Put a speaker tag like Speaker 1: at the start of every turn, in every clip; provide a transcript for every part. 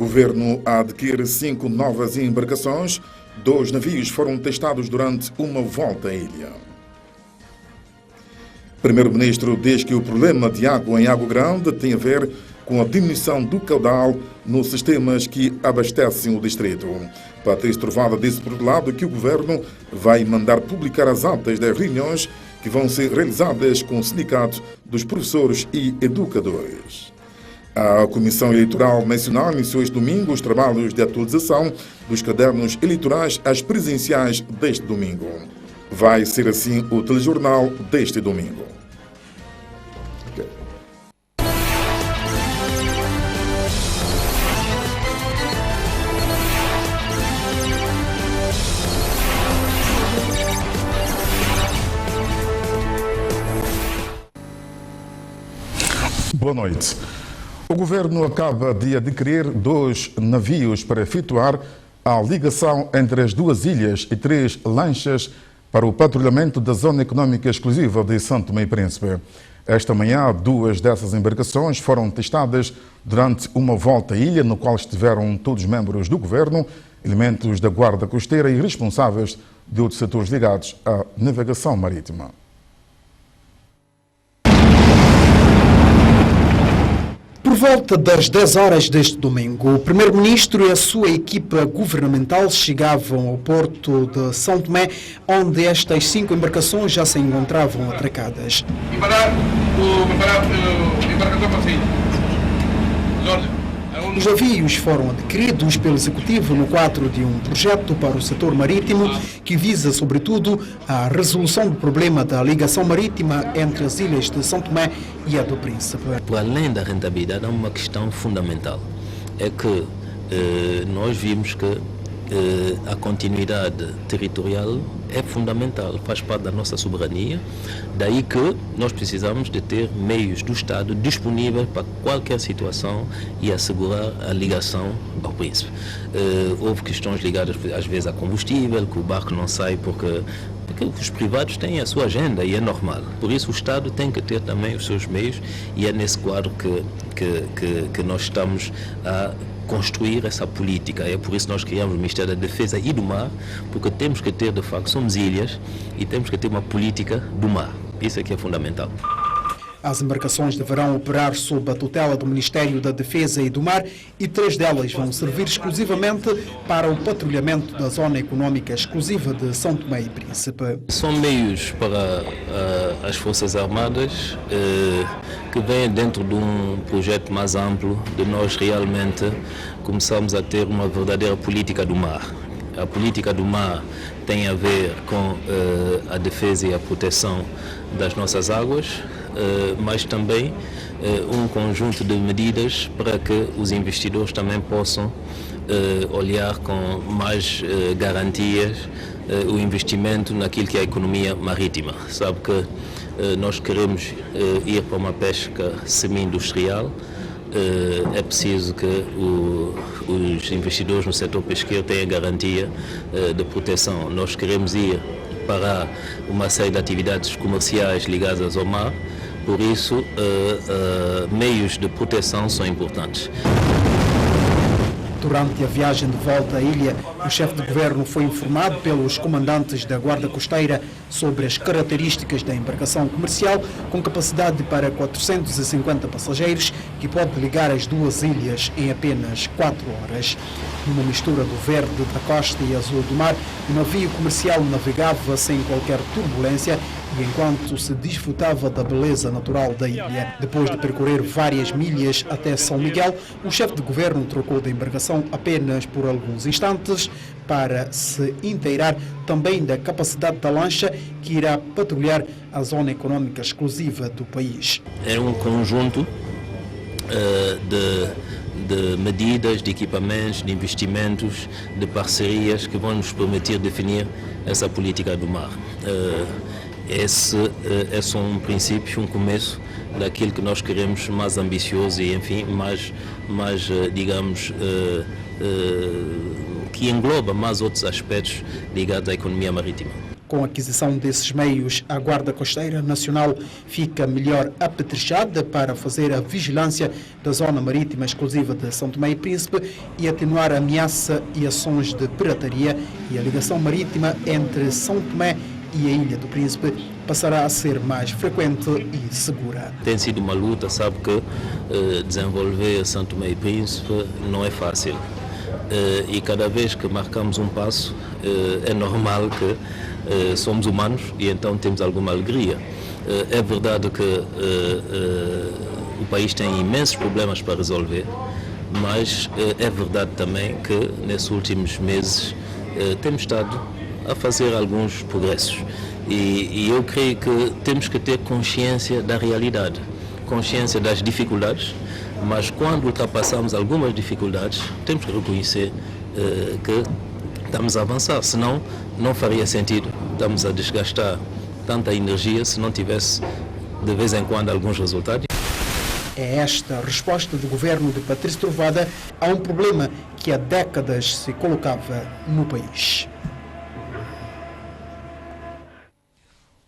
Speaker 1: governo adquire 5 novas embarcações. 2 navios foram testados durante uma volta à ilha. Primeiro-ministro diz que o problema de água em Água Grande tem a ver com a diminuição do caudal nos sistemas que abastecem o distrito. Patrício Trovada disse, por outro lado, que o governo vai mandar publicar as atas das reuniões que vão ser realizadas com o Sindicato dos Professores e Educadores. A Comissão Eleitoral Nacional iniciou este domingo os trabalhos de atualização dos cadernos eleitorais às presidenciais deste domingo. Vai ser assim o telejornal deste domingo. Boa noite. O governo acaba de adquirir 2 navios para efetuar a ligação entre as 2 ilhas e 3 lanchas para o patrulhamento da Zona Econômica Exclusiva de São Tomé e Príncipe. Esta manhã, 2 dessas embarcações foram testadas durante uma volta à ilha, no qual estiveram todos os membros do governo, elementos da Guarda Costeira e responsáveis de outros setores ligados à navegação marítima.
Speaker 2: Por volta das 10 horas deste domingo, o Primeiro-Ministro e a sua equipa governamental chegavam ao porto de São Tomé, onde estas 5 embarcações já se encontravam atracadas. Os navios foram adquiridos pelo Executivo no quadro de um projeto para o setor marítimo que visa, sobretudo, a resolução do problema da ligação marítima entre as ilhas de São Tomé e a do Príncipe.
Speaker 3: Para além da rentabilidade, há uma questão fundamental. É que nós vimos que a continuidade territorial é fundamental, faz parte da nossa soberania, daí que nós precisamos de ter meios do Estado disponíveis para qualquer situação e assegurar a ligação ao Príncipe. Houve questões ligadas às vezes a combustível, que o barco não sai porque os privados têm a sua agenda e é normal. Por isso o Estado tem que ter também os seus meios e é nesse quadro que nós estamos a construir essa política. É por isso que nós criamos o Ministério da Defesa e do Mar, porque temos que ter, de facto, somos ilhas e temos que ter uma política do mar. Isso é que é fundamental.
Speaker 2: As embarcações deverão operar sob a tutela do Ministério da Defesa e do Mar e 3 delas vão servir exclusivamente para o patrulhamento da Zona Econômica Exclusiva de São Tomé e Príncipe.
Speaker 3: São meios para as Forças Armadas que vêm dentro de um projeto mais amplo de nós realmente começarmos a ter uma verdadeira política do mar. A política do mar tem a ver com a defesa e a proteção das nossas águas, mas também um conjunto de medidas para que os investidores também possam olhar com mais garantias o investimento naquilo que é a economia marítima. Sabe que nós queremos ir para uma pesca semi-industrial. É preciso que os investidores no setor pesqueiro tenham garantia de proteção. Nós queremos ir para uma série de atividades comerciais ligadas ao mar, por isso meios de proteção são importantes.
Speaker 2: Durante a viagem de volta à ilha, o chefe de governo foi informado pelos comandantes da Guarda Costeira sobre as características da embarcação comercial com capacidade para 450 passageiros que pode ligar as 2 ilhas em apenas 4 horas. Numa mistura do verde da costa e azul do mar, o navio comercial navegava sem qualquer turbulência e enquanto se desfrutava da beleza natural da ilha. Depois de percorrer várias milhas até São Miguel, o chefe de governo trocou da embarcação apenas por alguns instantes para se inteirar também da capacidade da lancha que irá patrulhar a zona econômica exclusiva do país.
Speaker 3: É um conjunto de medidas, de equipamentos, de investimentos, de parcerias que vão nos permitir definir essa política do mar. Esse é só um princípio, um começo daquilo que nós queremos mais ambicioso e, enfim, mais digamos, que engloba mais outros aspectos ligados à economia marítima.
Speaker 2: Com a aquisição desses meios, a Guarda Costeira Nacional fica melhor apetrechada para fazer a vigilância da zona marítima exclusiva de São Tomé e Príncipe e atenuar a ameaça e ações de pirataria, e a ligação marítima entre São Tomé e a Ilha do Príncipe passará a ser mais frequente e segura.
Speaker 3: Tem sido uma luta, sabe que desenvolver São Tomé e Príncipe não é fácil. E cada vez que marcamos um passo, é normal que somos humanos e então temos alguma alegria. É verdade que o país tem imensos problemas para resolver, mas é verdade também que nesses últimos meses temos estado a fazer alguns progressos. E eu creio que temos que ter consciência da realidade, consciência das dificuldades, mas quando ultrapassamos algumas dificuldades, temos que reconhecer que estamos a avançar, senão não faria sentido. Estamos a desgastar tanta energia se não tivesse de vez em quando alguns resultados.
Speaker 2: É esta a resposta do governo de Patrício Trovoada a um problema que há décadas se colocava no país.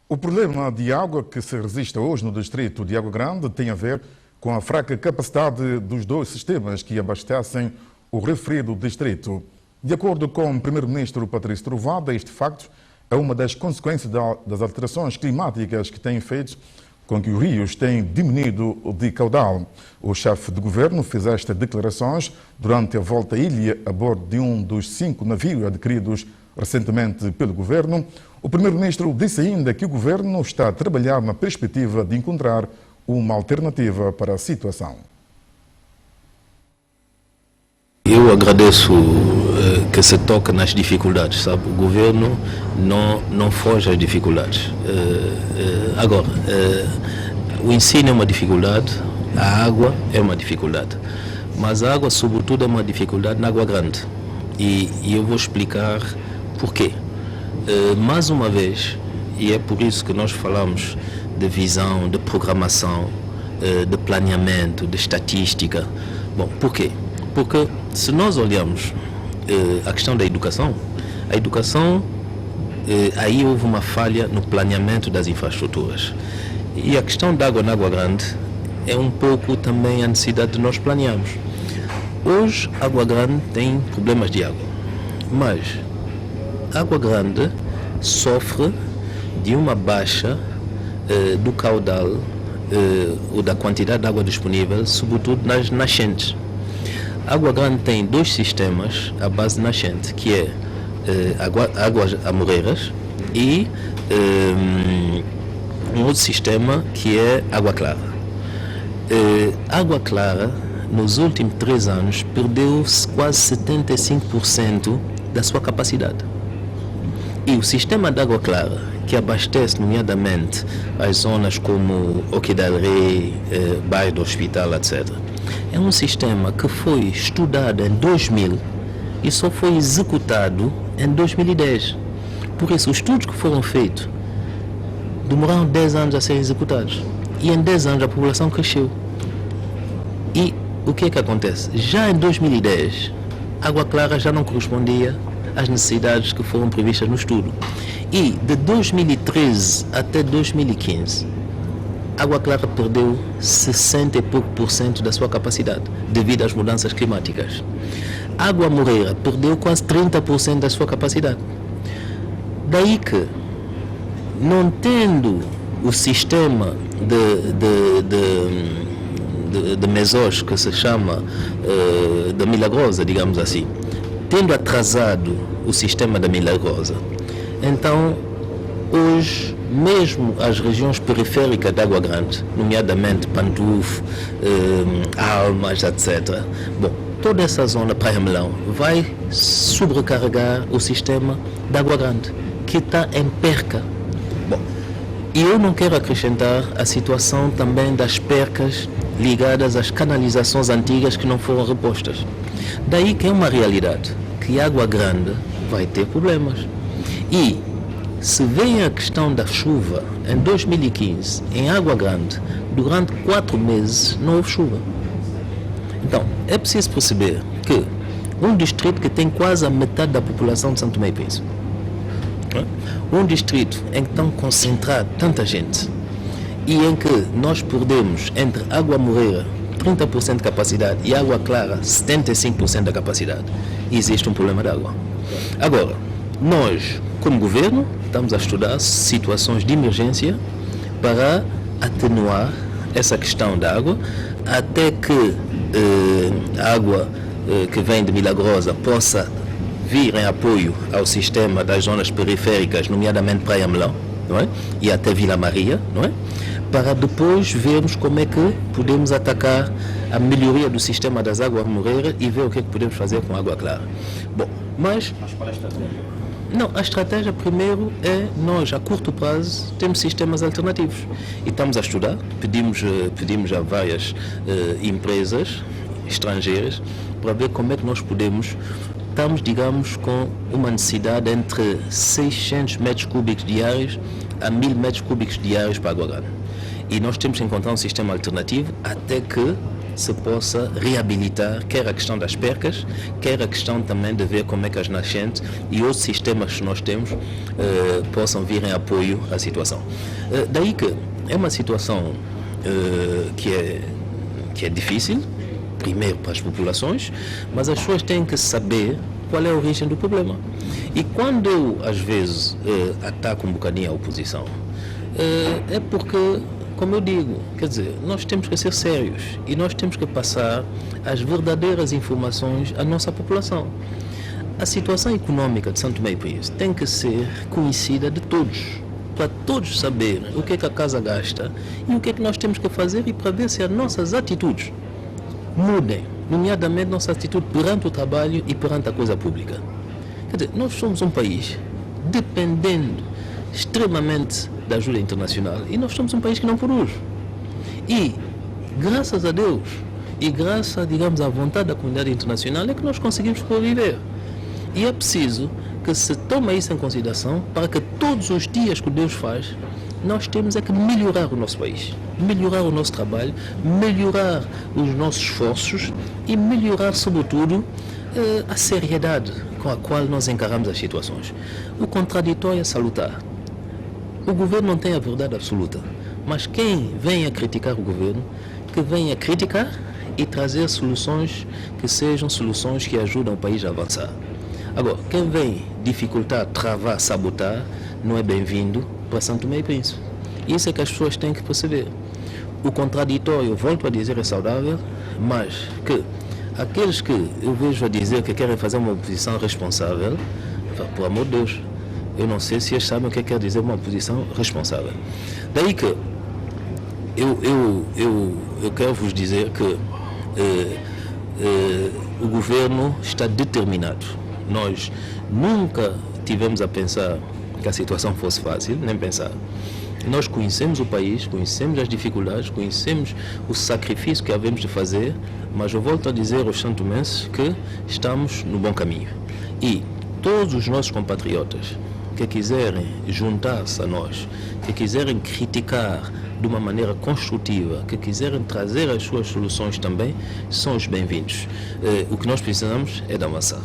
Speaker 1: O problema de água que se registra hoje no distrito de Água Grande tem a ver com a fraca capacidade dos dois sistemas que abastecem o referido distrito. De acordo com o primeiro-ministro Patrício Trovoada, este facto é uma das consequências das alterações climáticas que têm feito com que os rios tenham diminuído de caudal. O chefe de governo fez estas declarações durante a volta à ilha a bordo de um dos 5 navios adquiridos recentemente pelo governo. O primeiro-ministro disse ainda que o governo está a trabalhar na perspectiva de encontrar uma alternativa para a situação.
Speaker 3: Eu agradeço que se toque nas dificuldades, sabe? O governo não foge às dificuldades. Agora, o ensino é uma dificuldade, a água é uma dificuldade, mas a água, sobretudo, é uma dificuldade na Água Grande. E eu vou explicar porquê. Mais uma vez, e é por isso que nós falamos de visão, de programação, de planeamento, de estatística. Bom, por quê? Porque se nós olhamos a questão da educação, aí houve uma falha no planeamento das infraestruturas. E a questão da água na Água Grande é um pouco também a necessidade de nós planearmos. Hoje, Água Grande tem problemas de água, mas Água Grande sofre de uma baixa do caudal ou da quantidade de água disponível, sobretudo nas nascentes. Água Grande tem 2 sistemas à base de nascente, que é águas amoreiras e um outro sistema que é Água Clara. Água Clara, nos últimos 3 anos, perdeu quase 75% da sua capacidade. E o sistema de Água Clara, que abastece nomeadamente as zonas como Oque del Rei, bairro do Hospital, etc., é um sistema que foi estudado em 2000 e só foi executado em 2010. Por isso, os estudos que foram feitos demoraram 10 anos a serem executados. E em 10 anos a população cresceu. E o que é que acontece? Já em 2010, Água Clara já não correspondia às necessidades que foram previstas no estudo. E de 2013 até 2015, Água Clara perdeu 60 e pouco % da sua capacidade, devido às mudanças climáticas. Água Moreira perdeu quase 30% da sua capacidade. Daí que, não tendo o sistema de mesós, que se chama da Milagrosa, digamos assim, tendo atrasado o sistema da Milagrosa, então, hoje, mesmo as regiões periféricas de Água Grande, nomeadamente Pantufo, Almas, etc., bom, toda essa zona Praia Melão vai sobrecarregar o sistema de Água Grande, que está em perca. Bom, e eu não quero acrescentar a situação também das percas ligadas às canalizações antigas que não foram repostas. Daí que é uma realidade que Água Grande vai ter problemas. E se vem a questão da chuva, em 2015, em Água Grande, durante 4 meses não houve chuva. Então, é preciso perceber que um distrito que tem quase a metade da população de São Tomé e Príncipe, Um distrito em que estão concentrados tanta gente e em que nós perdemos entre Água Moreira 30% de capacidade e Água Clara 75% da capacidade, existe um problema de água. Agora, nós, como governo, estamos a estudar situações de emergência para atenuar essa questão da água, até que a água que vem de Milagrosa possa vir em apoio ao sistema das zonas periféricas, nomeadamente Praia Melão, não é? E até Vila Maria, não é? Para depois vermos como é que podemos atacar a melhoria do sistema das águas Moreira e ver o que é que podemos fazer com a Água Clara. Bom, mas qual é a estratégia? Não, a estratégia primeiro é nós, a curto prazo, temos sistemas alternativos e estamos a estudar, pedimos a várias empresas estrangeiras para ver como é que nós podemos. Estamos, digamos, com uma necessidade entre 600 metros cúbicos diários a 1000 metros cúbicos diários para a Água Grande. E nós temos que encontrar um sistema alternativo até que se possa reabilitar quer a questão das percas, quer a questão também de ver como é que as nascentes e outros sistemas que nós temos possam vir em apoio à situação. Daí que é uma situação que é difícil, primeiro para as populações, mas as pessoas têm que saber qual é a origem do problema. E quando eu, às vezes, ataco um bocadinho a oposição, é porque, como eu digo, quer dizer, nós temos que ser sérios e nós temos que passar as verdadeiras informações à nossa população. A situação econômica de São Tomé e Príncipe tem que ser conhecida de todos, para todos saberem o que é que a casa gasta e o que é que nós temos que fazer e para ver se as nossas atitudes mudem, nomeadamente nossa atitude perante o trabalho e perante a coisa pública. Quer dizer, nós somos um país dependendo extremamente da ajuda internacional e nós somos um país que não produz. E, graças a Deus, e graças, digamos, à vontade da comunidade internacional é que nós conseguimos sobreviver. E é preciso que se tome isso em consideração para que todos os dias que Deus faz, nós temos é que melhorar o nosso país, melhorar o nosso trabalho, melhorar os nossos esforços e melhorar, sobretudo, a seriedade com a qual nós encaramos as situações. O contraditório é salutar. O governo não tem a verdade absoluta, mas quem vem a criticar o governo, que venha criticar e trazer soluções que sejam soluções que ajudam o país a avançar. Agora, quem vem dificultar, travar, sabotar, não é bem-vindo para São Tomé e Príncipe. Isso é que as pessoas têm que perceber. O contraditório, volto a dizer, é saudável, mas que aqueles que eu vejo a dizer que querem fazer uma oposição responsável, por amor de Deus, eu não sei se eles sabem o que quer dizer uma oposição responsável. Daí que eu quero vos dizer que o governo está determinado. Nós nunca tivemos a pensar que a situação fosse fácil, nem pensar. Nós conhecemos o país, conhecemos as dificuldades, conhecemos o sacrifício que havemos de fazer, mas eu volto a dizer aos santomenses que estamos no bom caminho. E todos os nossos compatriotas que quiserem juntar-se a nós, que quiserem criticar de uma maneira construtiva, que quiserem trazer as suas soluções também, são os bem-vindos. O que nós precisamos é de avançar.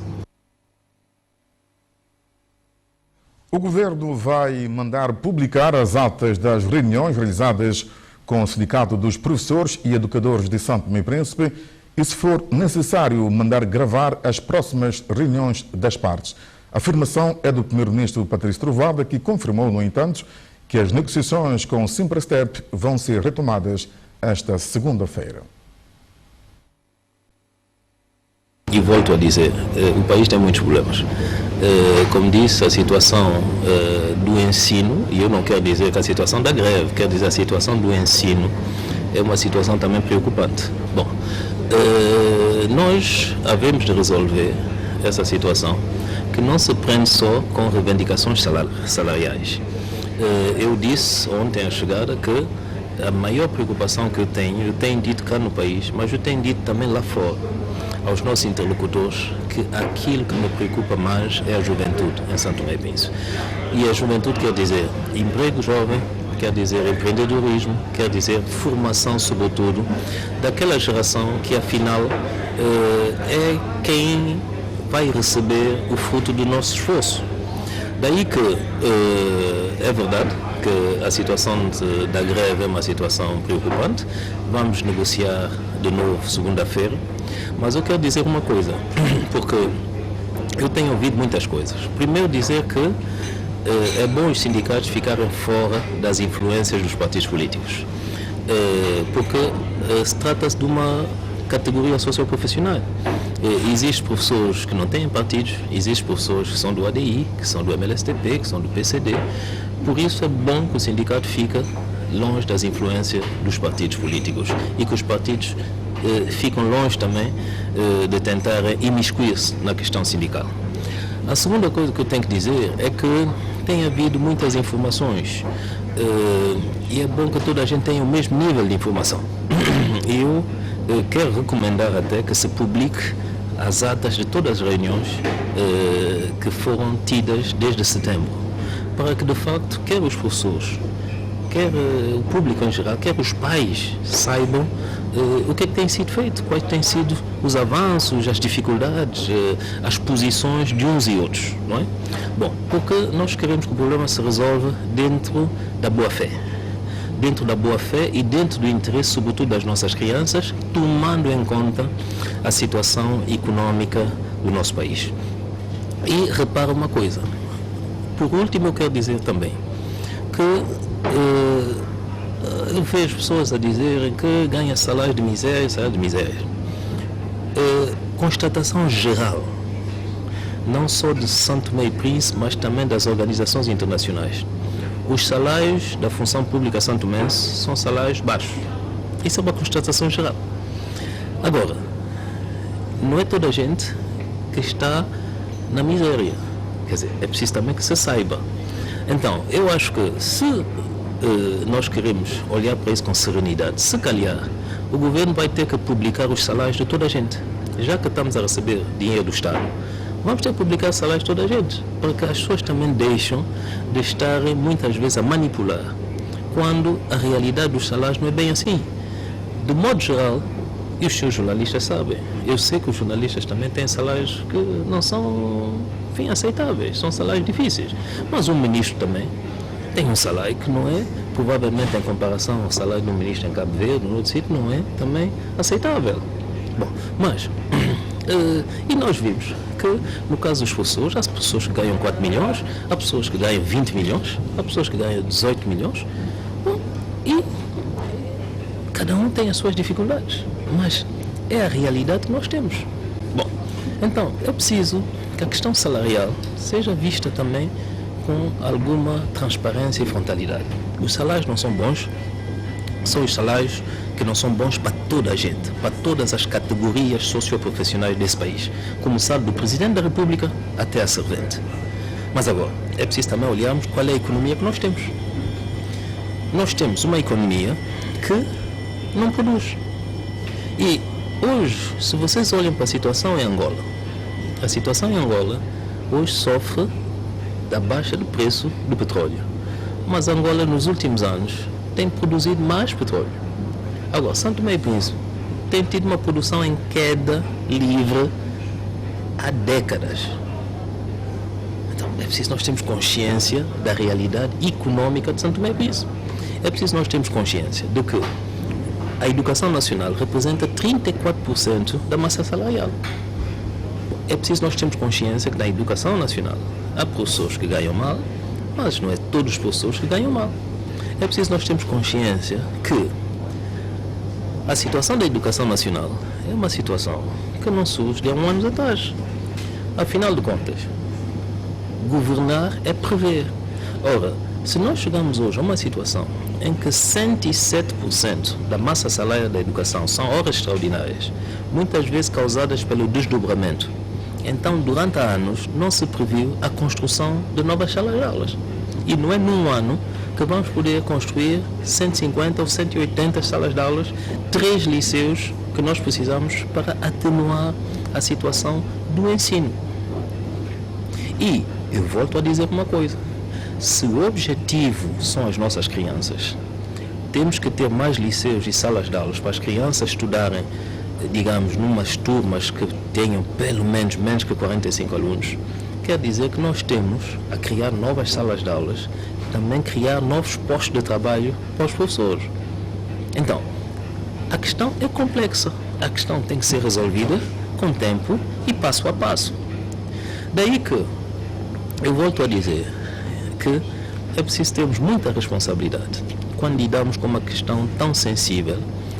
Speaker 1: O Governo vai mandar publicar as atas das reuniões realizadas com o Sindicato dos Professores e Educadores de São Tomé e Príncipe e, se for necessário, mandar gravar as próximas reuniões das partes. A afirmação é do Primeiro-Ministro Patrício Trovoada, que confirmou, no entanto, que as negociações com o Simprestep vão ser retomadas esta segunda-feira.
Speaker 3: E volto a dizer, o país tem muitos problemas. Como disse, a situação do ensino, e eu não quero dizer que a situação da greve, quero dizer a situação do ensino, é uma situação também preocupante. Bom, nós havemos de resolver essa situação, que não se prende só com reivindicações salariais. Eu disse ontem à chegada que a maior preocupação que eu tenho dito cá no país, mas eu tenho dito também lá fora, aos nossos interlocutores, que aquilo que me preocupa mais é a juventude em São Tomé e Príncipe. E a juventude quer dizer emprego jovem, quer dizer empreendedorismo, quer dizer formação, sobretudo, daquela geração que, afinal, é quem vai receber o fruto do nosso esforço. Daí que é verdade que a situação da greve é uma situação preocupante. Vamos negociar de novo segunda-feira, mas eu quero dizer uma coisa, porque eu tenho ouvido muitas coisas. Primeiro dizer que é bom os sindicatos ficarem fora das influências dos partidos políticos, porque se trata-se de uma categoria socioprofissional. Existem professores que não têm partidos, existem professores que são do ADI, que são do MLSTP, que são do PCD. Por isso é bom que o sindicato fique longe das influências dos partidos políticos e que os partidos ficam longe também de tentar imiscuir-se na questão sindical. A segunda coisa que eu tenho que dizer é que tem havido muitas informações e é bom que toda a gente tenha o mesmo nível de informação. Eu quero recomendar até que se publique as atas de todas as reuniões que foram tidas desde setembro, para que de facto quer os professores, quer o público em geral, quer os pais saibam o que é que tem sido feito, quais têm sido os avanços, as dificuldades, as posições de uns e outros, não é? Bom, porque nós queremos que o problema se resolva dentro da boa-fé. Dentro da boa-fé e dentro do interesse, sobretudo, das nossas crianças, tomando em conta a situação económica do nosso país. E repara uma coisa, por último eu quero dizer também que eu vejo pessoas a dizerem que ganha salário de miséria, salário de miséria. Constatação geral, não só de São Tomé e Príncipe, mas também das organizações internacionais. Os salários da função pública santomense são salários baixos. Isso é uma constatação geral. Agora, não é toda a gente que está na miséria. Quer dizer, é preciso também que se saiba. Então, eu acho que se nós queremos olhar para isso com serenidade, se calhar, o governo vai ter que publicar os salários de toda a gente. Já que estamos a receber dinheiro do Estado, vamos ter que publicar os salários de toda a gente, porque as pessoas também deixam de estarem muitas vezes a manipular, quando a realidade dos salários não é bem assim. De modo geral, e os seus jornalistas sabem, eu sei que os jornalistas também têm salários que não são, enfim, aceitáveis, são salários difíceis, mas um ministro também tem um salário que não é, provavelmente em comparação ao salário do ministro em Cabo Verde, no outro sítio, não é também aceitável. Bom, mas, e nós vimos que, no caso dos professores, há pessoas que ganham 4 milhões, há pessoas que ganham 20 milhões, há pessoas que ganham 18 milhões, bom, e cada um tem as suas dificuldades, mas é a realidade que nós temos. Bom, então, é preciso que a questão salarial seja vista também com alguma transparência e frontalidade. Os salários não são bons, são os salários que não são bons para toda a gente, para todas as categorias socioprofissionais desse país, começando do Presidente da República até a servente. Mas agora, é preciso também olharmos qual é a economia que nós temos. Nós temos uma economia que não produz. E hoje, se vocês olham para a situação em Angola, a situação em Angola hoje sofre da baixa do preço do petróleo. Mas Angola, nos últimos anos, tem produzido mais petróleo. Agora, São Tomé e Príncipe tem tido uma produção em queda livre há décadas. Então, é preciso nós termos consciência da realidade econômica de São Tomé e Príncipe. É preciso nós termos consciência de que a educação nacional representa 34% da massa salarial. É preciso nós termos consciência que na educação nacional há professores que ganham mal, mas não é todos os professores que ganham mal. É preciso nós termos consciência que a situação da educação nacional é uma situação que não surge de há um ano atrás. Afinal de contas, governar é prever. Ora, se nós chegamos hoje a uma situação em que 107% da massa salarial da educação são horas extraordinárias, muitas vezes causadas pelo desdobramento, então durante anos não se previu a construção de novas salas de aulas. E não é num ano que vamos poder construir 150 ou 180 salas de aulas, 3 liceus que nós precisamos para atenuar a situação do ensino. E eu volto a dizer uma coisa, se o objetivo são as nossas crianças, temos que ter mais liceus e salas de aulas para as crianças estudarem, digamos, numas turmas que tenham pelo menos que 45 alunos. quer dizer que nós temos a criar novas salas de aulas, também criar novos postos de trabalho para os professores. Então, a questão é complexa. A questão tem que ser resolvida com tempo e passo a passo. Daí que eu volto a dizer que é preciso termos muita responsabilidade quando lidamos com uma questão tão sensível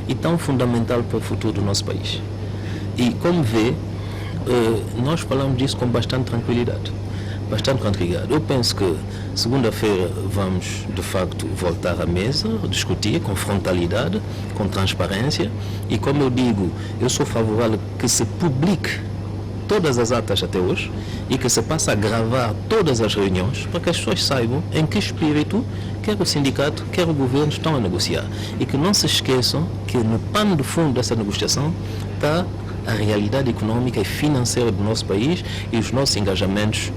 Speaker 3: e tão fundamental para o futuro do nosso país. E como vê, nós falamos disso com bastante tranquilidade. Eu penso que segunda-feira vamos, de facto, voltar à mesa, discutir com frontalidade, com transparência. E como eu digo, eu sou favorável que se publique todas as atas até hoje e que se passe a gravar todas as reuniões para que as pessoas saibam em que espírito quer o sindicato, quer o governo estão a negociar. E que não se esqueçam que no pano de fundo dessa negociação está a realidade econômica e financeira do nosso país e os nossos engajamentos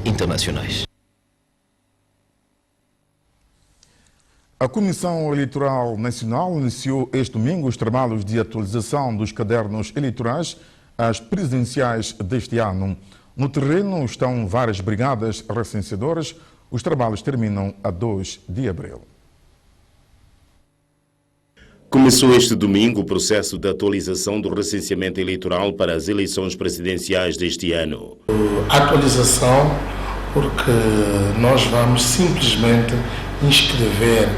Speaker 3: internacionais.
Speaker 1: A Comissão Eleitoral Nacional iniciou este domingo os trabalhos de atualização dos cadernos eleitorais às presidenciais deste ano. No terreno estão várias brigadas recenseadoras. Os trabalhos terminam a 2 de abril.
Speaker 4: Começou este domingo o processo de atualização do recenseamento eleitoral para as eleições presidenciais deste ano.
Speaker 5: Atualização porque nós vamos simplesmente inscrever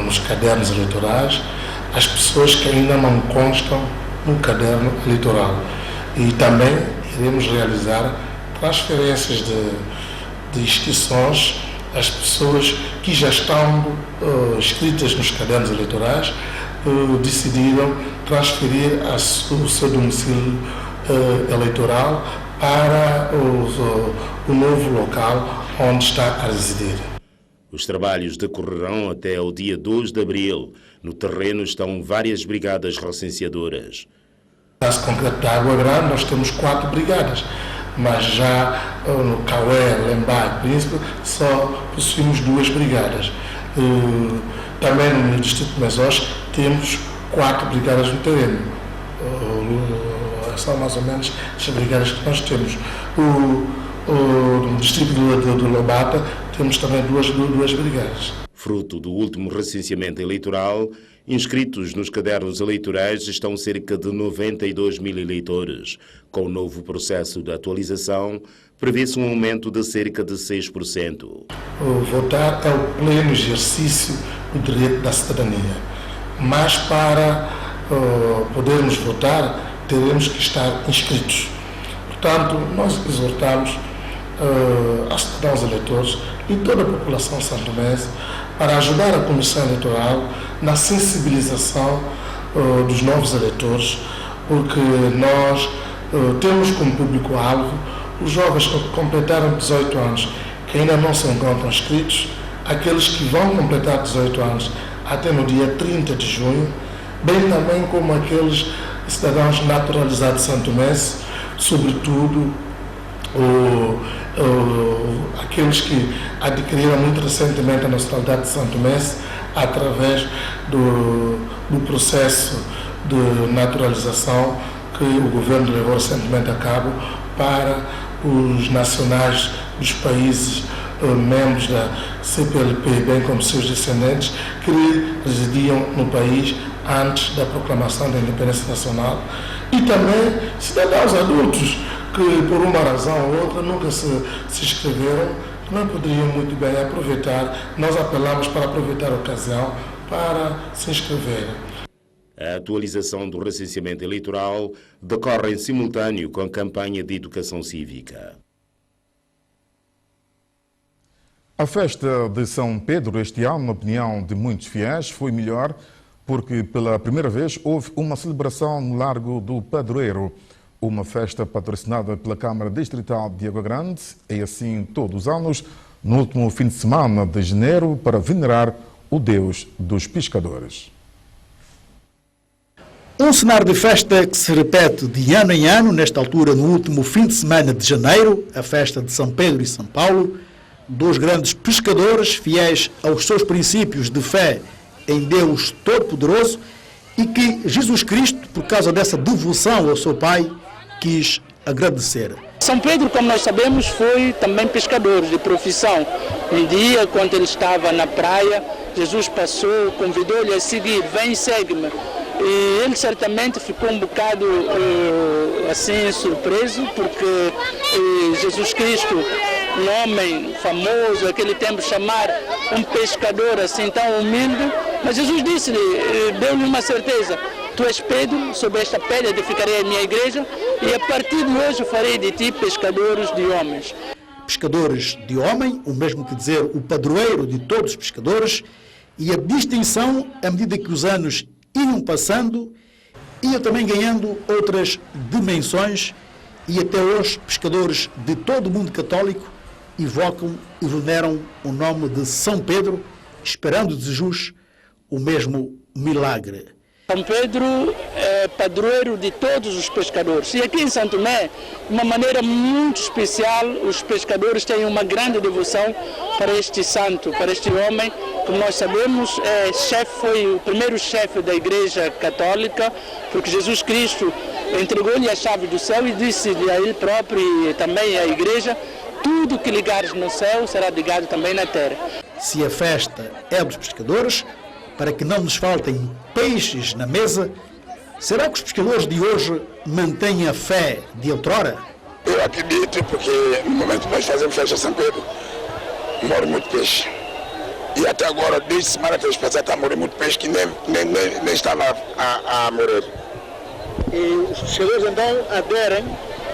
Speaker 5: nos cadernos eleitorais as pessoas que ainda não constam no caderno eleitoral. E também iremos realizar transferências de inscrições às pessoas que já estão inscritas nos cadernos eleitorais, decidiram transferir o seu domicílio eleitoral para o novo local onde está a residir.
Speaker 4: Os trabalhos decorrerão até o dia 2 de abril. No terreno estão várias brigadas recenseadoras.
Speaker 5: No caso concreto da Água Grande, nós temos 4 brigadas, mas já no Caué, Lembai, Príncipe, só possuímos 2 brigadas. Também no distrito de Mesós temos 4 brigadas no terreno. São mais ou menos as brigadas que nós temos. No distrito de Lobata temos também duas brigadas.
Speaker 4: Fruto do último recenseamento eleitoral, inscritos nos cadernos eleitorais estão cerca de 92 mil eleitores. Com o novo processo de atualização, prevê-se um aumento de cerca de 6%.
Speaker 5: Votar é o pleno exercício do direito da cidadania. Mas para podermos votar, teremos que estar inscritos. Portanto, nós exortamos aos cidadãos eleitores e toda a população santomense para ajudar a Comissão Eleitoral na sensibilização dos novos eleitores, porque nós temos como público-alvo os jovens que completaram 18 anos, que ainda não se encontram inscritos, aqueles que vão completar 18 anos até no dia 30 de junho, bem também como aqueles cidadãos naturalizados santomenses, sobretudo aqueles que adquiriram muito recentemente a nacionalidade de santomense através do processo de naturalização que o governo levou recentemente a cabo para os nacionais dos países membros da CPLP, bem como seus descendentes, que residiam no país antes da proclamação da independência nacional, e também cidadãos adultos que, por uma razão ou outra, nunca se inscreveram, não poderiam muito bem aproveitar. Nós apelamos para aproveitar a ocasião para se inscreverem.
Speaker 4: A atualização do recenseamento eleitoral decorre em simultâneo com a campanha de educação cívica.
Speaker 1: A festa de São Pedro este ano, na opinião de muitos fiéis, foi melhor porque pela primeira vez houve uma celebração no Largo do Padroeiro. Uma festa patrocinada pela Câmara Distrital de Água Grande, é assim todos os anos, no último fim de semana de janeiro, para venerar o Deus dos pescadores.
Speaker 2: Um cenário de festa que se repete de ano em ano, nesta altura, no último fim de semana de janeiro, a festa de São Pedro e São Paulo, dois grandes pescadores fiéis aos seus princípios de fé em Deus Todo-Poderoso e que Jesus Cristo, por causa dessa devoção ao seu Pai, quis agradecer.
Speaker 6: São Pedro, como nós sabemos, foi também pescador de profissão. Um dia, quando ele estava na praia, Jesus passou, convidou-lhe a seguir, vem e segue-me. E ele certamente ficou um bocado assim surpreso, porque Jesus Cristo, um homem famoso, naquele tempo, chamar um pescador assim tão humilde, mas Jesus disse-lhe, deu-lhe uma certeza: tu és Pedro, sobre esta pedra edificarei a minha igreja, e a partir de hoje farei de ti pescadores de homens.
Speaker 2: Pescadores de homem, o mesmo que dizer o padroeiro de todos os pescadores, e a distinção, à medida que os anos iam passando, ia também ganhando outras dimensões, e até hoje pescadores de todo o mundo católico invocam e veneram o nome de São Pedro, esperando de Jesus o mesmo milagre.
Speaker 6: São Pedro é padroeiro de todos os pescadores. E aqui em São Tomé, de uma maneira muito especial, os pescadores têm uma grande devoção para este santo, para este homem. Como nós sabemos, foi o primeiro chefe da Igreja Católica, porque Jesus Cristo entregou-lhe a chave do céu e disse-lhe a ele próprio e também à Igreja: tudo que ligares no céu será ligado também na terra.
Speaker 2: Se a festa é dos pescadores, para que não nos faltem peixes na mesa, será que os pescadores de hoje mantêm a fé de outrora?
Speaker 7: Eu acredito, porque no momento que nós fazemos festa São Pedro, morre muito peixe. E até agora, desde semana até passada, está morrendo muito peixe que nem está lá a morrer.
Speaker 2: E os pescadores então aderem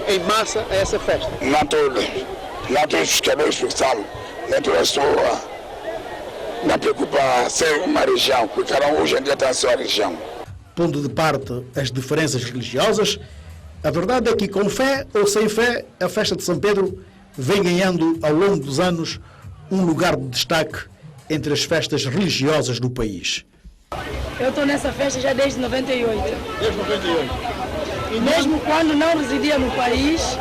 Speaker 2: em massa a essa festa?
Speaker 7: Não todos os pescadores, porque sabe, nem toda pessoa não preocupa ser uma região, porque cada um hoje em dia está na sua região.
Speaker 2: Pondo de parte as diferenças religiosas, a verdade é que com fé ou sem fé, a festa de São Pedro vem ganhando ao longo dos anos um lugar de destaque entre as festas religiosas do país.
Speaker 8: Eu estou nessa festa já desde 98.
Speaker 2: Desde 98?
Speaker 8: E mesmo quando não residia no país,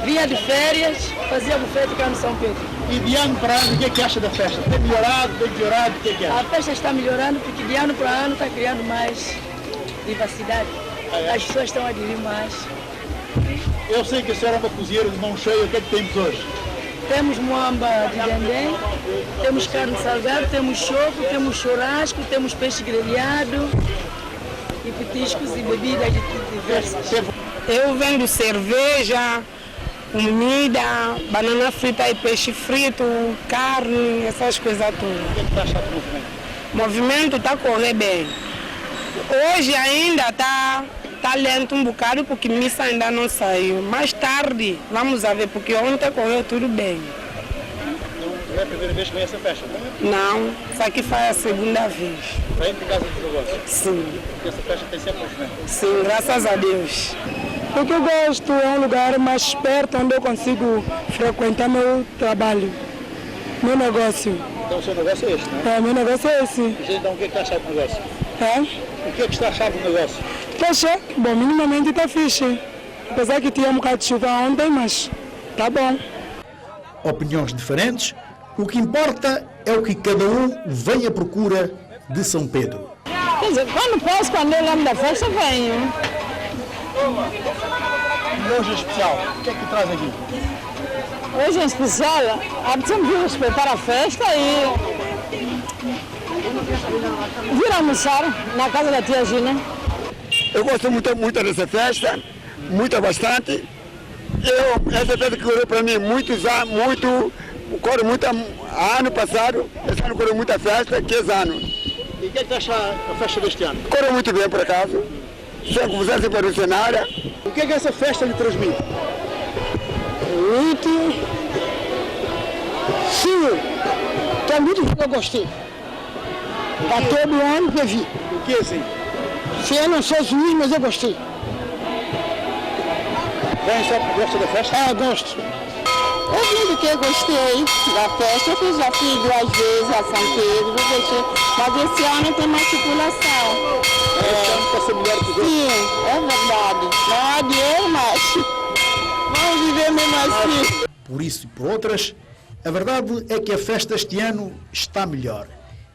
Speaker 8: vinha de férias, fazia bufete cá no São Pedro.
Speaker 2: E de ano para ano, o que é que acha da festa? Tem melhorado, tem piorado, o que é que acha?
Speaker 8: A festa está melhorando porque de ano para ano está criando mais diversidade. As pessoas estão a aderir mais.
Speaker 2: Eu sei que a senhora é uma cozinheira de mão cheia, o que é que temos hoje?
Speaker 8: Temos moamba de dendê, temos carne salgada, temos choco, temos churrasco, temos peixe grelhado e petiscos e bebidas diversas.
Speaker 9: Eu vendo cerveja, comida, banana frita e peixe frito, carne, essas coisas todas.
Speaker 2: O que é que está achando do movimento?
Speaker 9: O movimento está a correr bem. Hoje ainda está lento um bocado porque missa ainda não saiu. Mais tarde vamos ver, porque ontem correu tudo bem.
Speaker 2: Não é a primeira vez que vem essa festa, não é?
Speaker 9: Não, isso aqui foi a segunda vez.
Speaker 2: Vem por causa dos negócios?
Speaker 9: Sim.
Speaker 2: Porque essa festa tem sempre movimento?
Speaker 9: Sim, graças a Deus.
Speaker 10: O que eu gosto é um lugar mais perto onde eu consigo frequentar meu trabalho, meu negócio.
Speaker 2: Então o seu negócio é este, não é?
Speaker 10: É, meu negócio é esse.
Speaker 2: Então o que é que está achando do negócio?
Speaker 10: É?
Speaker 2: O que é que está achando do negócio?
Speaker 10: Poxa, bom, minimamente está fixe. Apesar que tinha um bocado de chuva ontem, mas tá bom.
Speaker 2: Opiniões diferentes, o que importa é o que cada um vem à procura de São Pedro.
Speaker 8: Quer dizer, quando posso, quando eu lembro da festa, venho.
Speaker 2: E hoje é especial, o que é que traz aqui?
Speaker 8: Hoje em especial, temos que respeitar a festa e vir almoçar na casa da tia Gina.
Speaker 7: Eu gosto muito dessa festa, bastante. Essa festa que correu para mim corre muito ano passado, esse ano correu muita festa, que esse ano.
Speaker 2: E o que é que acha a festa deste ano?
Speaker 7: Correu muito bem, por acaso, sem confusão, sem revolucionária.
Speaker 2: O que é que essa festa lhe transmite?
Speaker 8: Sim, tem muito que eu gostei. Está todo ano que eu vi.
Speaker 2: O que é assim?
Speaker 8: Se eu não sou juiz, mas eu gostei.
Speaker 2: Vem só porque gosta da festa?
Speaker 8: É, eu gosto.
Speaker 11: Eu vim porque eu gostei da festa, eu já fui 2 vezes a São Pedro, mas esse ano tem mais circulação.
Speaker 2: Esse ano está sendo melhor que os outros?
Speaker 11: Sim, é verdade. Não há dinheiro, mas vamos viver mesmo assim.
Speaker 2: Por isso e por outras, a verdade é que a festa este ano está melhor.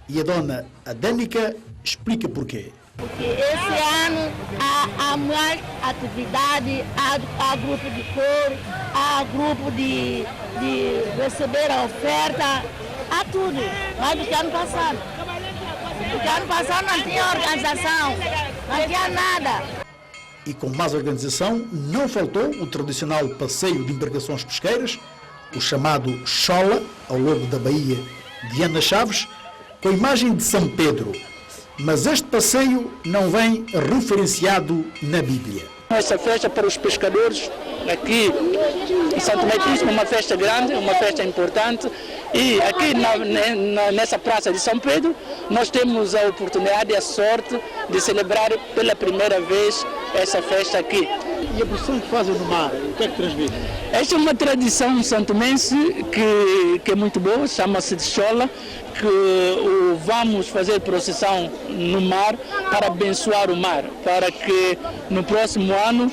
Speaker 2: E a dona Adânica explica porquê.
Speaker 11: Porque esse ano há mais atividade, há grupo de cor,
Speaker 8: há grupo de receber a oferta, há tudo, mais do que ano passado. Porque ano passado não tinha organização, não tinha nada.
Speaker 2: E com mais organização, não faltou o tradicional passeio de embarcações pesqueiras, o chamado Chola, ao longo da Baía de Ana Chaves, com a imagem de São Pedro. Mas este passeio não vem referenciado na Bíblia.
Speaker 6: Essa festa para os pescadores aqui em Santo Tomé e Príncipe é uma festa grande, uma festa importante. E aqui nessa praça de São Pedro, nós temos a oportunidade e a sorte de celebrar pela primeira vez essa festa aqui.
Speaker 2: E a procissão que fazem no mar, o que é que transmite?
Speaker 6: Esta é uma tradição santomense que é muito boa, chama-se de Chola, que vamos fazer procissão no mar para abençoar o mar, para que no próximo ano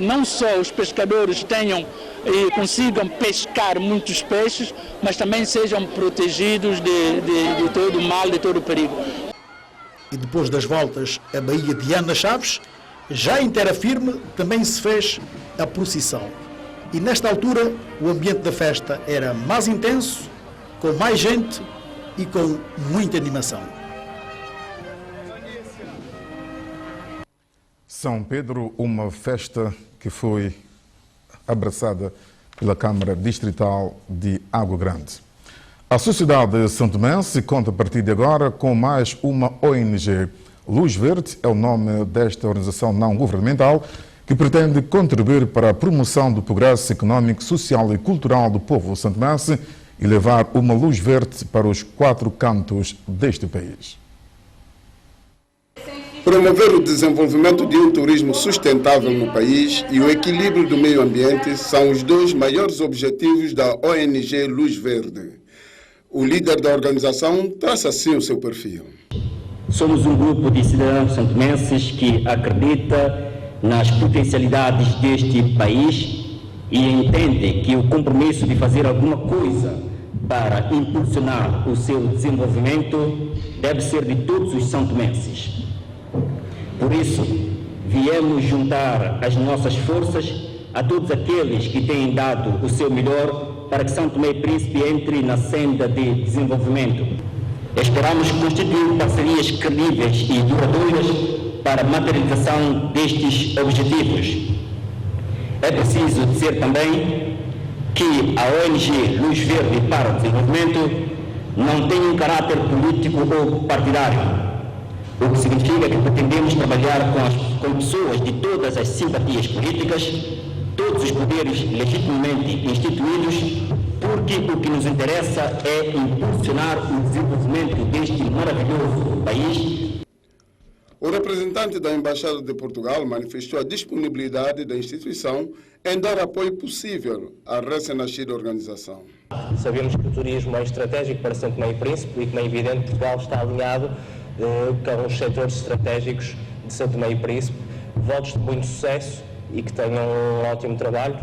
Speaker 6: não só os pescadores tenham e consigam pescar muitos peixes, mas também sejam protegidos de todo o mal, de todo o perigo.
Speaker 2: E depois das voltas à Baía de Ana Chaves, já em terra firme também se fez a procissão. E nesta altura o ambiente da festa era mais intenso, com mais gente e com muita animação.
Speaker 1: São Pedro, uma festa que foi abraçada pela Câmara Distrital de Água Grande. A sociedade santomense conta a partir de agora com mais uma ONG. Luz Verde é o nome desta organização não governamental que pretende contribuir para a promoção do progresso económico, social e cultural do povo santomense e levar uma luz verde para os 4 cantos deste país.
Speaker 12: Promover o desenvolvimento de um turismo sustentável no país e o equilíbrio do meio ambiente são os 2 maiores objetivos da ONG Luz Verde. O líder da organização traça assim o seu perfil.
Speaker 13: Somos um grupo de cidadãos santomenses que acredita nas potencialidades deste país e entende que o compromisso de fazer alguma coisa para impulsionar o seu desenvolvimento deve ser de todos os santomenses. Por isso, viemos juntar as nossas forças a todos aqueles que têm dado o seu melhor para que São Tomé e Príncipe entre na senda de desenvolvimento. Esperamos constituir parcerias credíveis e duradouras para a materialização destes objetivos. É preciso dizer também que a ONG Luz Verde para o Desenvolvimento não tem um caráter político ou partidário, o que significa que pretendemos trabalhar com pessoas de todas as simpatias políticas, todos os poderes legitimamente instituídos, porque o que nos interessa é impulsionar o desenvolvimento deste maravilhoso país.
Speaker 12: O representante da Embaixada de Portugal manifestou a disponibilidade da instituição em dar apoio possível à recém-nascida organização.
Speaker 14: Sabemos que o turismo é estratégico para São Tomé e Príncipe e, como é evidente, Portugal está alinhado com os setores estratégicos de São Tomé e Príncipe. Votos de muito sucesso e que tenham um ótimo trabalho.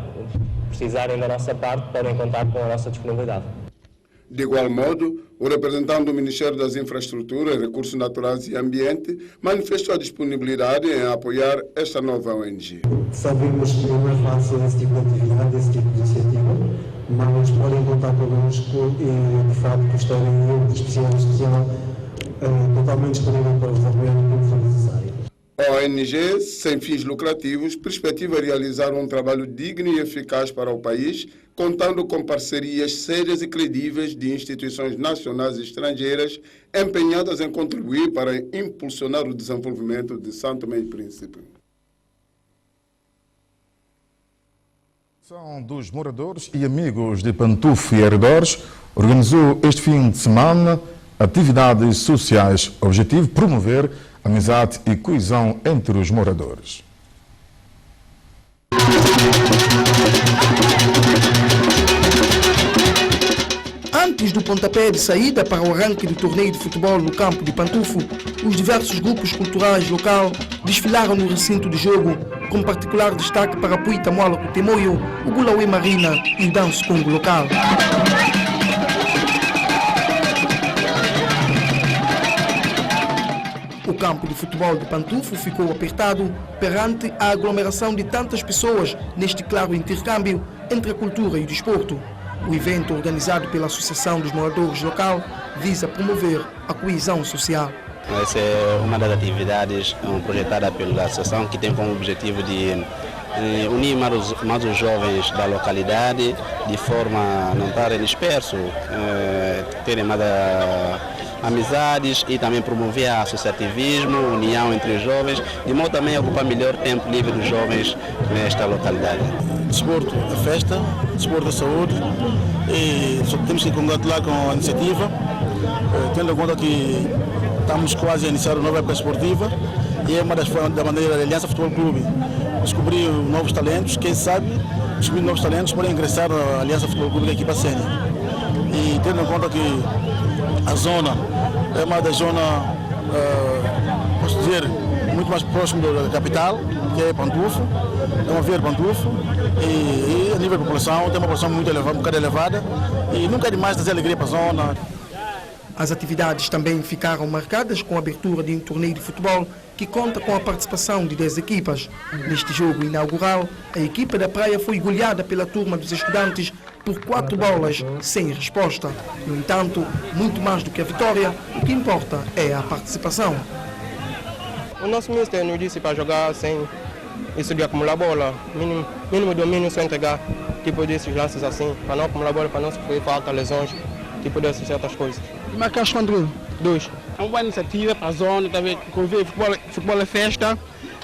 Speaker 14: Precisarem da nossa parte, podem contar com a nossa disponibilidade.
Speaker 12: De igual modo, o representante do Ministério das Infraestruturas, Recursos Naturais e Ambiente manifestou a disponibilidade em apoiar esta nova ONG.
Speaker 15: Sabemos que não é fácil esse tipo de atividade, esse tipo de iniciativa, mas podem contar connosco e, de facto, gostarem de especial, totalmente disponível para o desenvolvimento quando for necessário.
Speaker 12: A ONG, sem fins lucrativos, perspectiva realizar um trabalho digno e eficaz para o país, contando com parcerias sérias e credíveis de instituições nacionais e estrangeiras empenhadas em contribuir para impulsionar o desenvolvimento de São Tomé e Príncipe.
Speaker 1: São dos moradores e amigos de Pantufo e arredores organizou este fim de semana atividades sociais. Objetivo: promover amizade e coesão entre os moradores.
Speaker 16: Antes do pontapé de saída para o arranque do torneio de futebol no campo de Pantufo, os diversos grupos culturais local desfilaram no recinto de jogo, com particular destaque para Puita Moala Cutemoio, o Gulauê Marina e o Danço Congo local. O O campo de futebol de Pantufo ficou apertado perante a aglomeração de tantas pessoas neste claro intercâmbio entre a cultura e o desporto. O evento, organizado pela Associação dos Moradores Local, visa promover a coesão social.
Speaker 17: Essa é uma das atividades projetada pela associação, que tem como objetivo de unir mais os jovens da localidade, de forma a não estarem dispersos, terem mais amizades e também promover associativismo, união entre os jovens, de modo também a ocupar melhor tempo livre dos jovens nesta localidade.
Speaker 18: Desporto é festa, desporto é saúde, e só temos que congratular com a iniciativa, tendo em conta que estamos quase a iniciar uma nova época esportiva e é uma das formas da maneira da Aliança Futebol Clube descobrir novos talentos, quem sabe descobrir novos talentos para ingressar na Aliança Futebol Clube da equipa sênior. E tendo em conta que a zona é uma das zonas, posso dizer, muito mais próximo da capital, que é Pantufo, é uma via de Pantufo, e a nível da população tem uma população muito elevada, um bocado elevada, e nunca é demais trazer alegria para a zona.
Speaker 16: As atividades também ficaram marcadas com a abertura de um torneio de futebol que conta com a participação de 10 equipas. Neste jogo inaugural, a equipa da Praia foi goleada pela turma dos estudantes por 4 bolas sem resposta. No entanto, muito mais do que a vitória, o que importa é a participação.
Speaker 19: O nosso ministério nos disse para jogar sem isso de acumular bola, mínimo domínio só entregar, tipo desses lances assim, para não acumular bola, para não sofrer falta, lesões, tipo dessas certas coisas.
Speaker 16: E marcaste quanto?
Speaker 19: 2.
Speaker 20: É uma boa iniciativa para a zona, também, futebol é festa,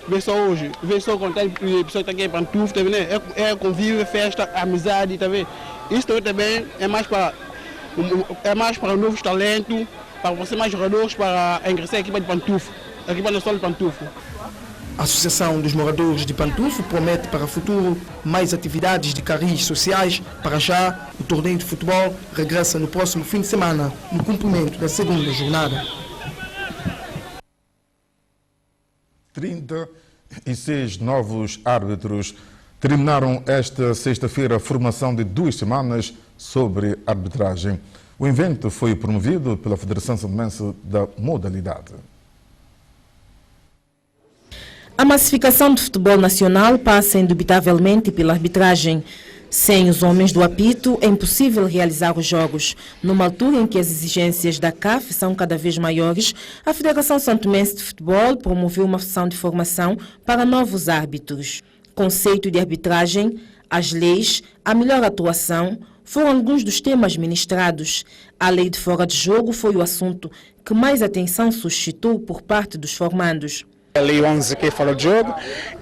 Speaker 20: vê só hoje, vê só quando tem pessoas que estão aqui em Pantufo, também, né? É convívio, festa, amizade, também. Isso também é mais para novos talentos, para você mais jogadores, para ingressar a equipa de Pantufo, a equipa nacional de Pantufo.
Speaker 16: A Associação dos Moradores de Pantufo promete para o futuro mais atividades de cariz sociais. Para já, o torneio de futebol regressa no próximo fim de semana, no cumprimento da segunda jornada.
Speaker 1: 36 novos árbitros terminaram esta sexta-feira a formação de 2 semanas sobre arbitragem. O evento foi promovido pela Federação Santomense da Modalidade.
Speaker 21: A massificação do futebol nacional passa indubitavelmente pela arbitragem. Sem os homens do apito, é impossível realizar os jogos. Numa altura em que as exigências da CAF são cada vez maiores, a Federação Santomense de Futebol promoveu uma sessão de formação para novos árbitros. Conceito de arbitragem, as leis, a melhor atuação foram alguns dos temas ministrados. A lei de fora de jogo foi o assunto que mais atenção suscitou por parte dos formandos.
Speaker 22: A Lei 11 que é fora de jogo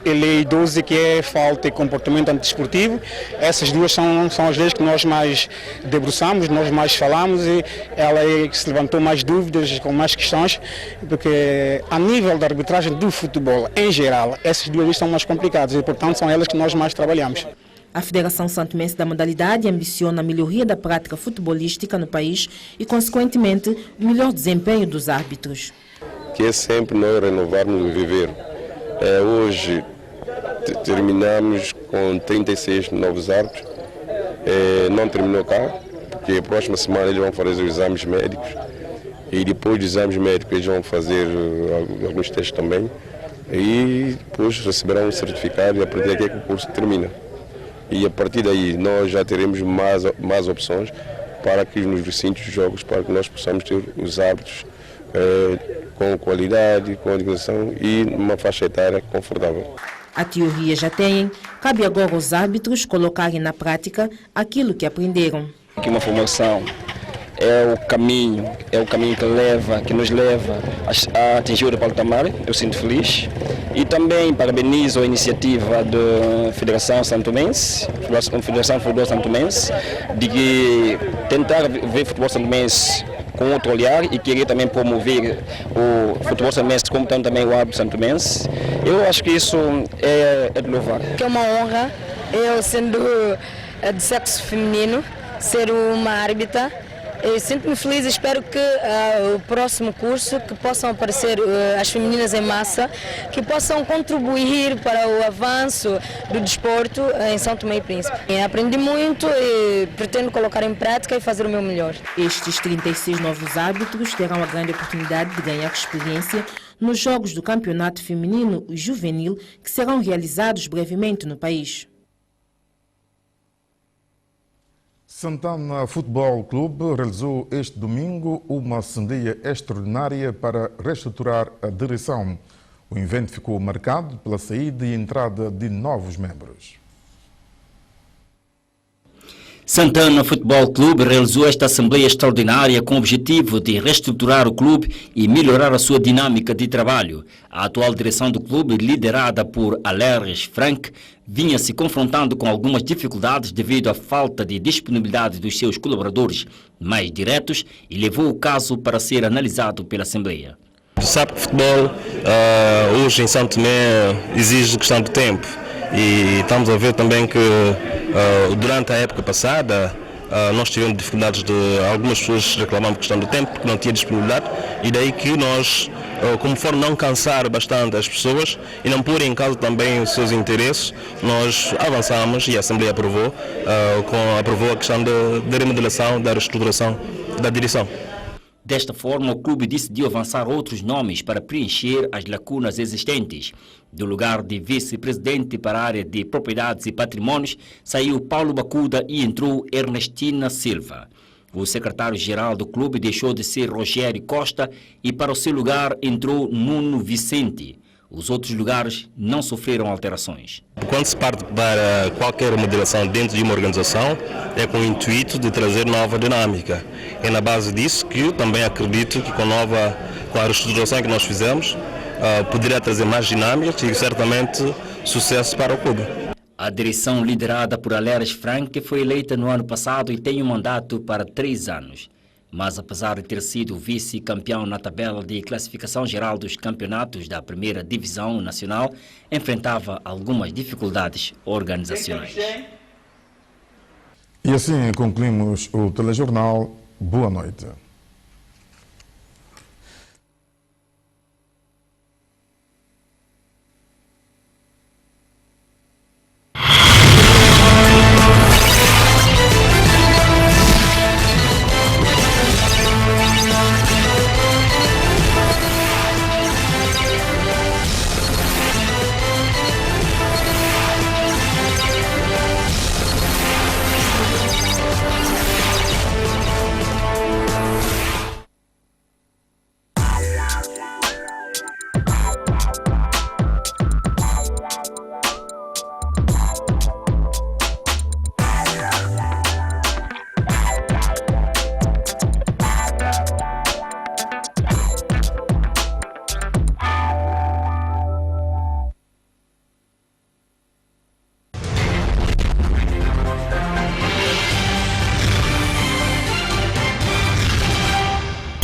Speaker 22: e a Lei 12 que é falta e comportamento antidesportivo. Essas duas são as leis que nós mais debruçamos, nós mais falamos e ela é que se levantou mais dúvidas, com mais questões, porque a nível da arbitragem do futebol em geral, essas duas leis são mais complicadas e portanto são elas que nós mais trabalhamos.
Speaker 21: A Federação Santomense da Modalidade ambiciona a melhoria da prática futebolística no país e, consequentemente, o melhor desempenho dos árbitros.
Speaker 23: Que é sempre nós renovarmos o viver. Hoje terminamos com 36 novos árbitros. Não terminou cá, porque a próxima semana eles vão fazer os exames médicos e depois dos exames médicos eles vão fazer alguns testes também e depois receberão um certificado e a partir daqui é que o curso termina. E a partir daí nós já teremos mais opções para que nos recintos de jogos, para que nós possamos ter os árbitros com qualidade, com educação e uma faixa etária confortável.
Speaker 21: A teoria já tem, cabe agora aos árbitros colocarem na prática aquilo que aprenderam.
Speaker 24: Aqui uma formação é o caminho que nos leva a atingir o patamar, eu sinto feliz. E também parabenizo a iniciativa da Federação Santomense, Federação Futebol Santomense, de tentar ver futebol santomense com outro olhar e querer também promover o futebol santomense como também o árbitro santomense. Eu acho que isso é de louvar.
Speaker 25: É uma honra, eu sendo de sexo feminino, ser uma árbitra. Eu sinto-me feliz e espero que o próximo curso, que possam aparecer as femininas em massa, que possam contribuir para o avanço do desporto em São Tomé e Príncipe. Aprendi muito e pretendo colocar em prática e fazer o meu melhor.
Speaker 21: Estes 36 novos árbitros terão a grande oportunidade de ganhar experiência nos jogos do Campeonato Feminino e Juvenil que serão realizados brevemente no país.
Speaker 1: Santana Futebol Clube realizou este domingo uma assembleia extraordinária para reestruturar a direção. O evento ficou marcado pela saída e entrada de novos membros.
Speaker 3: Santana Futebol Clube realizou esta assembleia extraordinária com o objetivo de reestruturar o clube e melhorar a sua dinâmica de trabalho. A atual direção do clube, liderada por Aleres Frank, vinha se confrontando com algumas dificuldades devido à falta de disponibilidade dos seus colaboradores mais diretos e levou o caso para ser analisado pela assembleia.
Speaker 14: Sabe que o futebol hoje em São Tomé exige questão de tempo. E estamos a ver também que durante a época passada nós tivemos dificuldades de algumas pessoas reclamando questão do tempo, porque não tinha disponibilidade, e daí que nós, como for não cansar bastante as pessoas e não pôr em causa também os seus interesses, nós avançamos e a Assembleia aprovou a questão da remodelação, da reestruturação da direção.
Speaker 3: Desta forma, o clube decidiu avançar outros nomes para preencher as lacunas existentes. Do lugar de vice-presidente para a área de propriedades e patrimônios, saiu Paulo Bacuda e entrou Ernestina Silva. O secretário-geral do clube deixou de ser Rogério Costa e para o seu lugar entrou Nuno Vicente. Os outros lugares não sofreram alterações.
Speaker 14: Quando se parte para qualquer remodelação dentro de uma organização, é com o intuito de trazer nova dinâmica. É na base disso que eu também acredito que com a reestruturação que nós fizemos, poderia trazer mais dinâmica e certamente sucesso para o clube.
Speaker 3: A direção liderada por Aleres Frank foi eleita no ano passado e tem um mandato para 3 anos. Mas apesar de ter sido vice-campeão na tabela de classificação geral dos campeonatos da primeira divisão nacional, enfrentava algumas dificuldades organizacionais.
Speaker 1: E assim concluímos o telejornal. Boa noite.